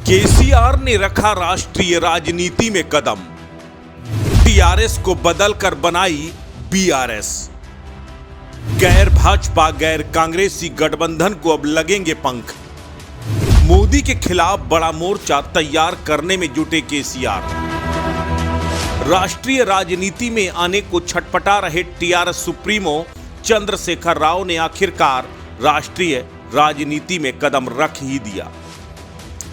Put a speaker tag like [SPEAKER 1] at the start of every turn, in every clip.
[SPEAKER 1] केसीआर ने रखा राष्ट्रीय राजनीति में कदम, टीआरएस को बदलकर बनाई बीआरएस। गैर भाजपा गैर कांग्रेसी गठबंधन को अब लगेंगे पंख। मोदी के खिलाफ बड़ा मोर्चा तैयार करने में जुटे केसीआर। राष्ट्रीय राजनीति में आने को छटपटा रहे टीआरएस सुप्रीमो चंद्रशेखर राव ने आखिरकार राष्ट्रीय राजनीति में कदम रख ही दिया।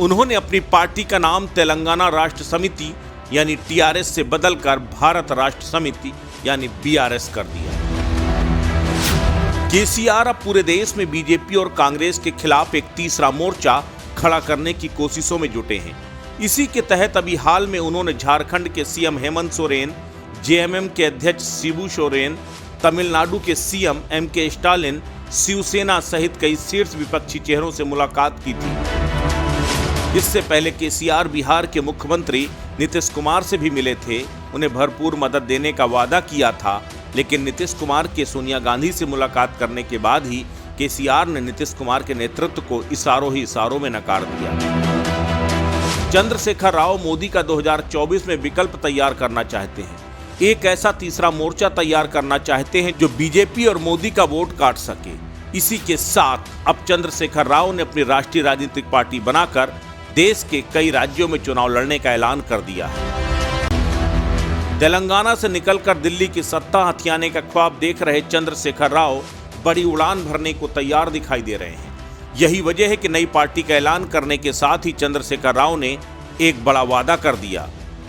[SPEAKER 1] उन्होंने अपनी पार्टी का नाम तेलंगाना राष्ट्र समिति यानी टीआरएस से बदलकर भारत राष्ट्र समिति यानी बीआरएस कर दिया। केसीआर अब पूरे देश में बीजेपी और कांग्रेस के खिलाफ एक तीसरा मोर्चा खड़ा करने की कोशिशों में जुटे हैं। इसी के तहत अभी हाल में उन्होंने झारखंड के सीएम हेमंत सोरेन, जेएमएम के अध्यक्ष शिबू सोरेन, तमिलनाडु के सीएम एमके स्टालिन, शिवसेना सहित कई शीर्ष विपक्षी चेहरों से मुलाकात की थी। इससे पहले केसीआर बिहार के मुख्यमंत्री नीतीश कुमार से भी मिले थे, उन्हें भरपूर मदद देने का वादा किया था, लेकिन नीतीश कुमार के सोनिया गांधी से मुलाकात करने के बाद ही केसीआर ने नीतीश कुमार के नेतृत्व को इशारों ही इशारों में नकार दिया। चंद्रशेखर राव मोदी का 2024 में विकल्प तैयार करना चाहते हैं, एक ऐसा तीसरा मोर्चा तैयार करना चाहते हैं जो बीजेपी और मोदी का वोट काट सके। इसी के साथ अब चंद्रशेखर राव ने अपनी राष्ट्रीय राजनीतिक पार्टी बनाकर देश के कई राज्यों में चुनाव लड़ने का ऐलान कर दिया है। तेलंगाना से निकलकर दिल्ली की सत्ता हथियाने का ख्वाब देख रहे चंद्रशेखर राव बड़ी उड़ान भरने को तैयार दिखाई दे रहे हैं। यही वजह है कि नई पार्टी का ऐलान करने के साथ ही चंद्रशेखर राव ने एक बड़ा वादा कर दिया।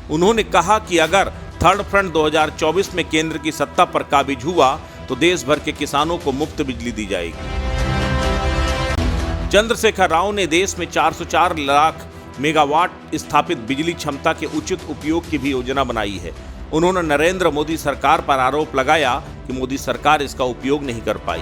[SPEAKER 1] उन्होंने कहा कि अगर थर्ड फ्रंट 2024 में केंद्र की सत्ता पर काबिज हुआ तो देश भर के किसानों को मुफ्त बिजली दी जाएगी। चंद्रशेखर राव ने देश में 404 लाख मेगावाट स्थापित बिजली क्षमता के उचित उपयोग की भी योजना बनाई है। उन्होंने नरेंद्र मोदी सरकार पर आरोप लगाया कि मोदी सरकार इसका उपयोग नहीं कर पाई।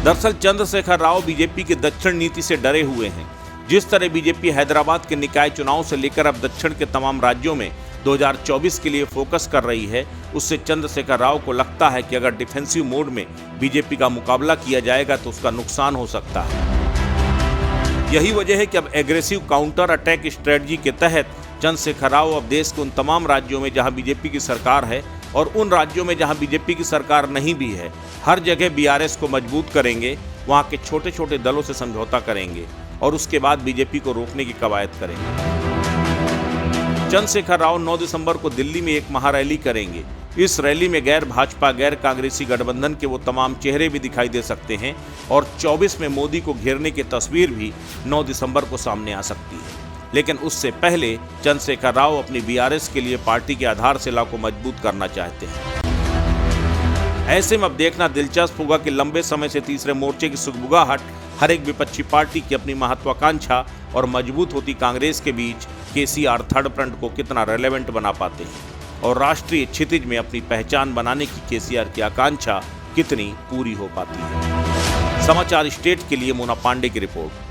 [SPEAKER 1] दरअसल चंद्रशेखर राव बीजेपी की दक्षिण नीति से डरे हुए हैं। जिस तरह बीजेपी हैदराबाद के निकाय चुनाव से लेकर अब दक्षिण के तमाम राज्यों में 2024 के लिए फोकस कर रही है, उससे चंद्रशेखर राव को लगता है कि अगर डिफेंसिव मोड में बीजेपी का मुकाबला किया जाएगा तो उसका नुकसान हो सकता है। यही वजह है कि अब एग्रेसिव काउंटर अटैक स्ट्रेटजी के तहत चंद्रशेखर राव अब देश के उन तमाम राज्यों में जहां बीजेपी की सरकार है और उन राज्यों में जहां बीजेपी की सरकार नहीं भी है, हर जगह बीआरएस को मजबूत करेंगे, वहां के छोटे छोटे दलों से समझौता करेंगे और उसके बाद बीजेपी को रोकने की कवायद करेंगे। चंद्रशेखर राव 9 दिसंबर को दिल्ली में एक महारैली करेंगे। इस रैली में गैर भाजपा गैर कांग्रेसी गठबंधन के वो तमाम चेहरे भी दिखाई दे सकते हैं और 24 में मोदी को घेरने की तस्वीर भी 9 दिसंबर को सामने आ सकती है। लेकिन उससे पहले चंद्रशेखर राव अपनी बीआरएस के लिए पार्टी के आधारशिला को मजबूत करना चाहते हैं। ऐसे में अब देखना दिलचस्प होगा कि लंबे समय से तीसरे मोर्चे की सुगबुगाहट हर एक विपक्षी पार्टी की अपनी महत्वाकांक्षा और मजबूत होती कांग्रेस के बीच केसीआर थर्ड फ्रंट को कितना रेलेवेंट बना पाते हैं और राष्ट्रीय क्षितिज में अपनी पहचान बनाने की केसीआर की आकांक्षा कितनी पूरी हो पाती है। समाचार स्टेट के लिए मोना पांडे की रिपोर्ट।